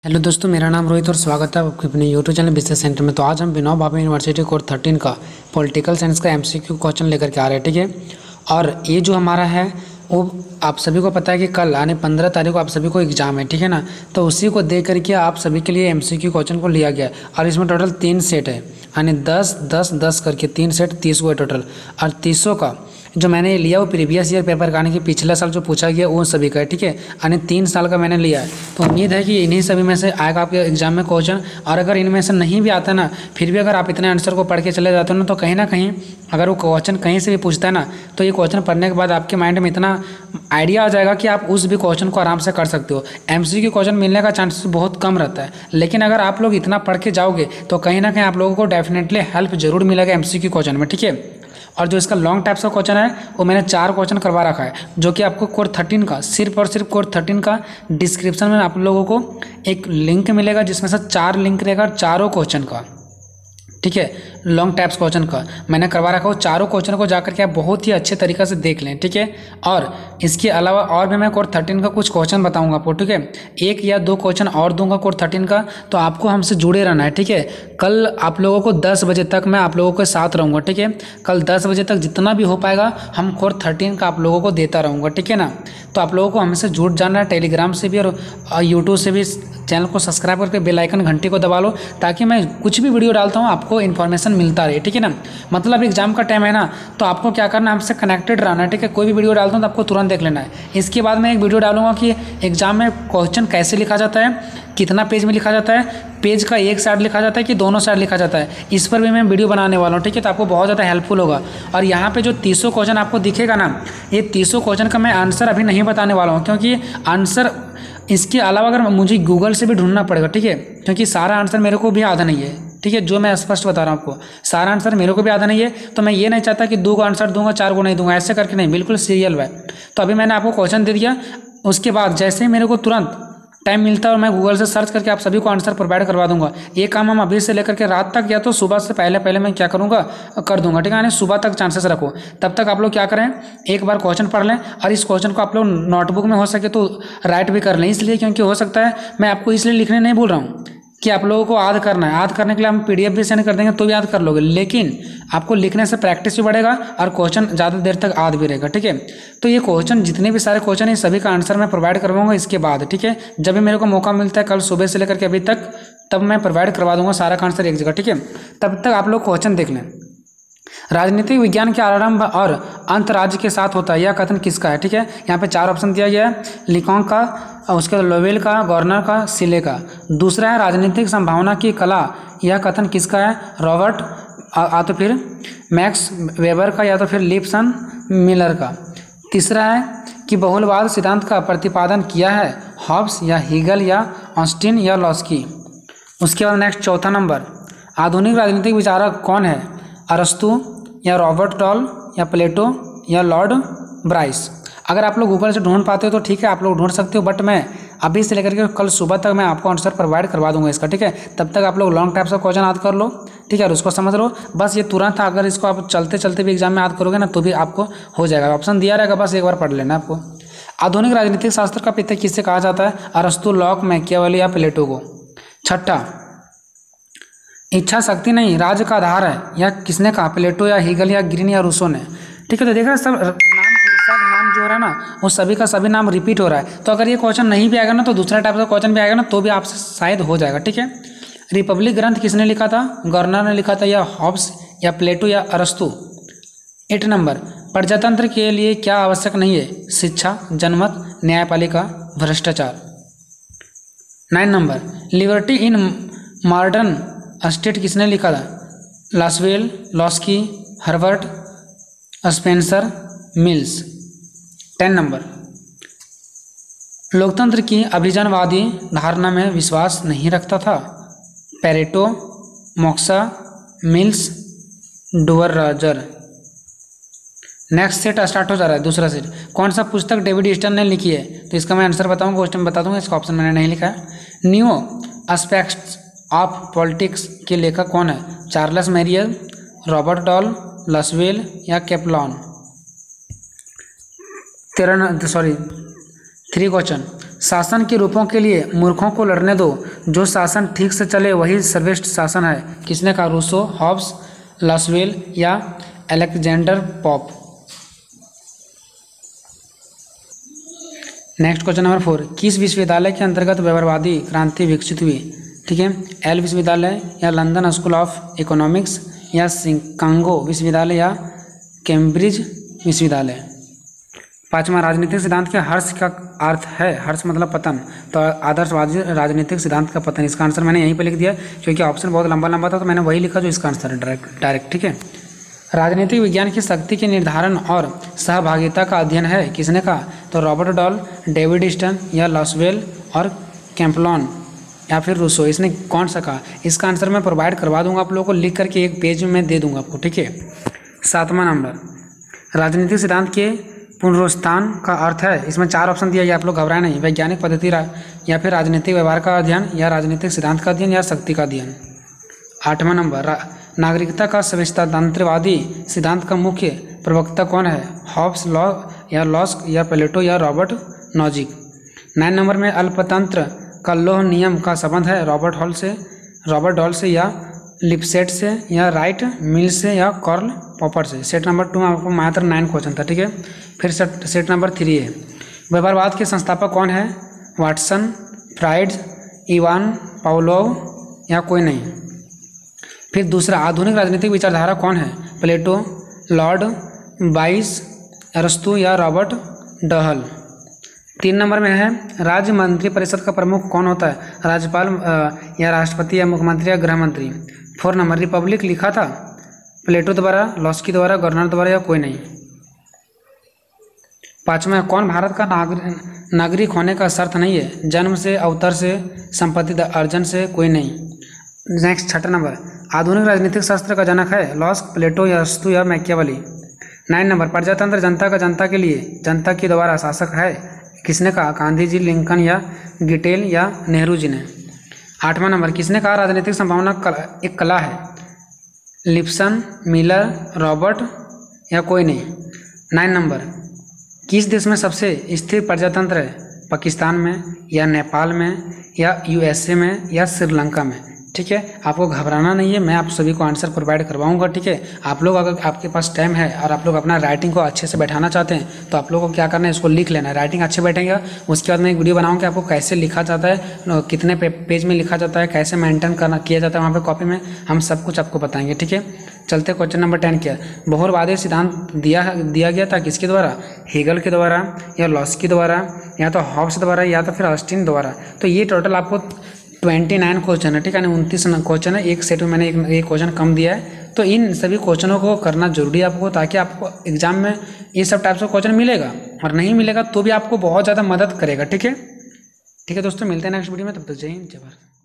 Hello दोस्तों, मेरा नाम रोहित और स्वागत है आपके अपने यूट्यूब चैनल बिजनेस सेंटर में। तो आज हम विनोबा भावे यूनिवर्सिटी कोर 13 का पॉलिटिकल साइंस का एमसीक्यू क्वेश्चन लेकर के आ रहे हैं, ठीक है। और ये जो हमारा है वो आप सभी को पता है कि कल यानी 15 तारीख को आप सभी को एग्जाम है, ठीक है ना। तो उसी को देख करके आप सभी के लिए एमसीक्यू क्वेश्चन को लिया गया और इसमें टोटल 3 सेट है, यानी 10 10 10 करके 3 सेट 30 को है टोटल। और 30 का जो मैंने लिया वो प्रीवियस ईयर पेपर का, यानी कि पिछले साल जो पूछा गया वो सभी का है, ठीक है। यानी 3 साल का मैंने लिया है। तो उम्मीद है कि इन्हीं सभी में से आएगा आपके एग्जाम में क्वेश्चन। और अगर इनमें से नहीं भी आता ना, फिर भी अगर आप इतने आंसर को पढ़ के चले जाते हो ना, तो कहीं ना कहीं अगर वो क्वेश्चन कहीं से भी पूछता है ना, तो ये क्वेश्चन पढ़ने के बाद आपके माइंड में इतना आइडिया आ जाएगा कि आप उस भी क्वेश्चन को आराम से कर सकते हो। एमसीक्यू क्वेश्चन मिलने का चांसेस बहुत कम रहता है, लेकिन अगर आप लोग इतना पढ़ के जाओगे तो कहीं ना कहीं आप लोगों को डेफिनेटली हेल्प जरूर मिलेगा एमसीक्यू क्वेश्चन में, ठीक है। और जो इसका लॉन्ग टाइप्स का क्वेश्चन है वो मैंने 4 क्वेश्चन करवा रखा है, जो कि आपको कोर 13 का सिर्फ और सिर्फ कोर 13 का डिस्क्रिप्शन में आप लोगों को एक लिंक मिलेगा, जिसमें से 4 लिंक रहेगा चारों क्वेश्चन का, ठीक है। लॉन्ग टाइप्स क्वेश्चन का मैंने करवा रखा हूँ। चारों क्वेश्चन को जाकर के आप बहुत ही अच्छे तरीके से देख लें, ठीक है। और इसके अलावा और भी मैं कोर 13 का कुछ क्वेश्चन बताऊंगा आपको, ठीक है। 1 या 2 क्वेश्चन और दूंगा कोर 13 का, तो आपको हमसे जुड़े रहना है, ठीक है। कल आप लोगों को 10 बजे तक मैं आप लोगों के साथ रहूँगा, ठीक है। कल 10 बजे तक जितना भी हो पाएगा हम कोर 13 का आप लोगों को देता रहूँगा, ठीक है ना। तो आप लोगों को हमसे जुड़ जाना है, टेलीग्राम से भी और यूट्यूब से भी। चैनल को सब्सक्राइब करके बेल आइकन घंटी को दबा लो, ताकि मैं कुछ भी वीडियो डालता हूँ आपको इन्फॉर्मेशन मिलता रहे, ठीक है ना। मतलब एग्जाम का टाइम है ना, तो आपको क्या करना है, हमसे कनेक्टेड रहना है, ठीक है। कोई भी वीडियो डालता हूँ तो आपको तुरंत देख लेना है। इसके बाद मैं एक वीडियो डालूंगा कि एग्जाम में क्वेश्चन कैसे लिखा जाता है, कितना पेज में लिखा जाता है, पेज का एक साइड लिखा जाता है कि दोनों साइड लिखा जाता है, इस पर भी मैं वीडियो बनाने वाला हूँ, ठीक है। तो आपको बहुत ज़्यादा हेल्पफुल होगा। और यहाँ पे जो 30 क्वेश्चन आपको दिखेगा ना, ये 30 क्वेश्चन का मैं आंसर अभी नहीं बताने वाला हूँ, क्योंकि आंसर इसके अलावा अगर मुझे गूगल से भी ढूंढना पड़ेगा, ठीक है। क्योंकि सारा आंसर मेरे को भी आता नहीं है, ठीक है। जो मैं स्पष्ट बता रहा हूँ आपको, सारा आंसर मेरे को भी आता नहीं है। तो मैं ये नहीं चाहता कि 2 को आंसर दूंगा 4 को नहीं दूंगा, ऐसे करके नहीं, बिल्कुल सीरियल है। तो अभी मैंने आपको क्वेश्चन दे दिया, उसके बाद जैसे ही मेरे को तुरंत टाइम मिलता है और मैं गूगल से सर्च करके आप सभी को आंसर प्रोवाइड करवा दूंगा। ये काम हम अभी से लेकर के रात तक या तो सुबह से पहले पहले मैं क्या करूँगा कर दूंगा, ठीक है। यानी सुबह तक चांसेस रखो। तब तक आप लोग क्या करें, एक बार क्वेश्चन पढ़ लें और इस क्वेश्चन को आप लोग नोटबुक में हो सके तो राइट भी कर लें। इसलिए क्योंकि हो सकता है, मैं आपको इसलिए लिखने नहीं बोल रहा हूँ कि आप लोगों को याद करना है। याद करने के लिए हम पीडीएफ भी सेंड कर देंगे तो भी याद कर लोगे, लेकिन आपको लिखने से प्रैक्टिस भी बढ़ेगा और क्वेश्चन ज़्यादा देर तक याद भी रहेगा, ठीक है। तो ये क्वेश्चन जितने भी सारे क्वेश्चन है सभी का आंसर मैं प्रोवाइड करवाऊंगा इसके बाद, ठीक है। जब भी मेरे को मौका मिलता है कल सुबह से लेकर के अभी तक, तब मैं प्रोवाइड करवा दूंगा सारा का आंसर एक जगह, ठीक है। तब तक आप लोग क्वेश्चन देख लें। राजनीतिक विज्ञान के आरंभ और अंत राज्य के साथ होता है, यह कथन किसका है, ठीक है। यहाँ पे 4 ऑप्शन दिया गया है, लिकोंग का, उसके बाद लोवेल का, गवर्नर का, सिले का। दूसरा है राजनीतिक संभावना की कला, यह कथन किसका है, रॉबर्ट या तो फिर मैक्स वेबर का, या तो फिर लिप्सन मिलर का। तीसरा है कि बहुलवाद सिद्धांत का प्रतिपादन किया है हॉब्स या हीगल या ऑस्टिन या लॉस्की। उसके बाद नेक्स्ट चौथा नंबर, आधुनिक राजनीतिक विचारक कौन है, अरस्तु या रॉबर्ट टॉल या प्लेटो या लॉर्ड ब्राइस। अगर आप लोग गूगल से ढूंढ पाते हो तो ठीक है, आप लोग ढूंढ सकते हो, बट मैं अभी से लेकर के कल सुबह तक मैं आपको आंसर प्रोवाइड करवा दूंगा इसका, ठीक है। तब तक आप लोग लॉन्ग टाइप्स का क्वेश्चन याद कर लो, ठीक है, और उसको समझ लो। बस ये तुरंत अगर इसको आप चलते चलते भी एग्जाम में याद करोगे ना, तो भी आपको हो जाएगा। ऑप्शन दिया रहेगा, बस एक बार पढ़ लेना आपको। आधुनिक राजनीतिक शास्त्र का पिता किससे कहा जाता है, अरस्तु, लॉक, मैकियावेली या प्लेटो को। छठा, इच्छा शक्ति नहीं राज्य का आधार है, या किसने कहा, प्लेटो या हीगल या ग्रीन या रूसो ने, ठीक है। तो देख रहे सब नाम जो हो रहा है ना, वो सभी का सभी नाम रिपीट हो रहा है। तो अगर ये क्वेश्चन नहीं भी आएगा ना, तो दूसरा टाइप का क्वेश्चन भी आएगा ना, तो भी आपसे शायद हो जाएगा, ठीक है। रिपब्लिक ग्रंथ किसने लिखा था, गवर्नर ने लिखा था, या हॉब्स या प्लेटो या अरस्तु। 8 नंबर, प्रजातंत्र के लिए क्या आवश्यक नहीं है, शिक्षा, जनमत, न्यायपालिका, भ्रष्टाचार। 9 number, liberty in modern state किसने लिखा था, Lasswell, Laski, Herbert Spencer, mills. 10 number, लोकतंत्र की अभिजनवादी धारणा में विश्वास नहीं रखता था, Pareto, moxa, mills, doer-Roger. Next set start हो जा रहा है, दूसरा सेट। कौन सा पुस्तक डेविड ईस्टन ने लिखी है, तो इसका मैं आंसर बताऊंगा, क्वेश्चन बता दूंगा, इसका ऑप्शन मैंने नहीं लिखा है। न्यू एस्पेक्ट्स ऑफ पॉलिटिक्स के लेखक कौन है, चार्ल्स मैरियल, रॉबर्ट डॉल, लसवेल या केपलॉन। 3 क्वेश्चन, शासन के रूपों के लिए मूर्खों को लड़ने दो, जो शासन ठीक से चले वही सर्वश्रेष्ठ शासन है। किसने कहा? रूसो, हॉब्स, लॉसवेल या Alexander Pope. Next question number 4, किस विश्वविद्यालय के अंतर्गत व्यवहारवादी क्रांति विकसित हुई? ठीक है, एल विश्वविद्यालय या लंदन स्कूल ऑफ इकोनॉमिक्स या शिकागो विश्वविद्यालय या कैम्ब्रिज विश्वविद्यालय। पांचवा, राजनीतिक सिद्धांत के हर्ष का अर्थ है, हर्ष मतलब पतन, तो आदर्शवादी राजनीतिक सिद्धांत का पतन। इसका आंसर मैंने यहीं पे लिख दिया क्योंकि ऑप्शन बहुत लंबा लंबा था, तो मैंने वही लिखा जो इसका आंसर है डायरेक्ट। ठीक है, राजनीतिक विज्ञान की शक्ति के निर्धारण और सहभागिता का अध्ययन है। किसने कहा? तो रॉबर्ट डॉल, डेविड स्टर्न या लॉसवेल और कैम्पलॉन या फिर रूसो। इसने कौन सा कहा? इसका आंसर मैं प्रोवाइड करवा दूंगा आप लोगों को, लिख करके एक पेज में दे दूंगा आपको। ठीक है, 7वां नंबर, राजनीतिक सिद्धांत के पुनरुत्थान का अर्थ है। इसमें 4 ऑप्शन दिया गया, आप लोग घबराए नहीं। वैज्ञानिक पद्धति या फिर राजनीतिक व्यवहार का अध्ययन या राजनीतिक सिद्धांत का अध्ययन या शक्ति का अध्ययन। 8वां नंबर, नागरिकता का स्वायत्ततावादी सिद्धांत का मुख्य प्रवक्ता कौन है? हॉब्स, लॉ या लॉस्क या प्लेटो या रॉबर्ट नॉजिक। 9 नंबर में अल्पतंत्र का लौह नियम का संबंध है रॉबर्ट डॉल से या लिपसेट से या राइट मिल से या कार्ल पॉपर से। सेट नंबर 2 आपको मात्र 9 क्वेश्चन था। ठीक है, फिर सेट नंबर 3 है, व्यवहारवाद के संस्थापक कौन है? वाटसन, फ्राइड, इवान पावलोव या कोई नहीं। फिर दूसरा, आधुनिक राजनीतिक विचारधारा कौन है? प्लेटो, लॉर्ड बाइस, अरस्तु या रॉबर्ट डहल। 3 नंबर में है, राज्य मंत्रिपरिषद का प्रमुख कौन होता है? राज्यपाल या राष्ट्रपति या मुख्यमंत्री या गृह मंत्री। 4 नंबर, रिपब्लिक लिखा था प्लेटो द्वारा, लॉस्की द्वारा, गवर्नर द्वारा या कोई नहीं। 5वां, कौन भारत का नागरिक होने का शर्त नहीं है? जन्म से, अवतर से, संपत्ति अर्जन से, कोई नहीं। नेक्स्ट 6 नंबर, आधुनिक राजनीतिक शास्त्र का जनक है? लॉस्क, प्लेटो या अरस्तु या मैकियावेली। 9 नंबर, प्रजातंत्र जनता का जनता के लिए जनता के द्वारा शासक है। किसने कहा? गांधी जी, लिंकन या गिटेल या नेहरू जी ने। 8वां नंबर, किसने कहा राजनीतिक संभावना एक कला है? लिप्सन, मिलर, रॉबर्ट या कोई नहीं। 9 नंबर, किस देश में सबसे स्थिर प्रजातंत्र है? पाकिस्तान में या नेपाल में या यूएसए में या श्रीलंका में। ठीक है, आपको घबराना नहीं है, मैं आप सभी को आंसर प्रोवाइड करवाऊंगा। ठीक है, आप लोग अगर आपके पास टाइम है और आप लोग अपना राइटिंग को अच्छे से बैठाना चाहते हैं तो आप लोगों को क्या करना है, इसको लिख लेना है। राइटिंग अच्छे बैठेगा, उसके बाद मैं एक वीडियो बनाऊंगा कि आपको कैसे लिखा जाता है, कितने पेज में लिखा जाता है, कैसे मेंटेन किया जाता है वहाँ पर कॉपी में, हम सब कुछ आपको बताएंगे। ठीक है, चलते क्वेश्चन नंबर 10 क्या? बहुरवादी सिद्धांत दिया गया था किसके द्वारा? हेगल के द्वारा या लॉस्की द्वारा या तो हॉब्स द्वारा या तो फिर ऑस्टिन द्वारा। तो ये टोटल आपको 29 क्वेश्चन है। ठीक है, 29 क्वेश्चन है, एक सेट में मैंने एक क्वेश्चन कम दिया है। तो इन सभी क्वेश्चनों को करना जरूरी है आपको, ताकि आपको एग्जाम में ये सब टाइप्स का क्वेश्चन मिलेगा, और नहीं मिलेगा तो भी आपको बहुत ज़्यादा मदद करेगा। ठीक है दोस्तों, मिलते हैं नेक्स्ट वीडियो में, तब तक जय हिंद, जय भारत।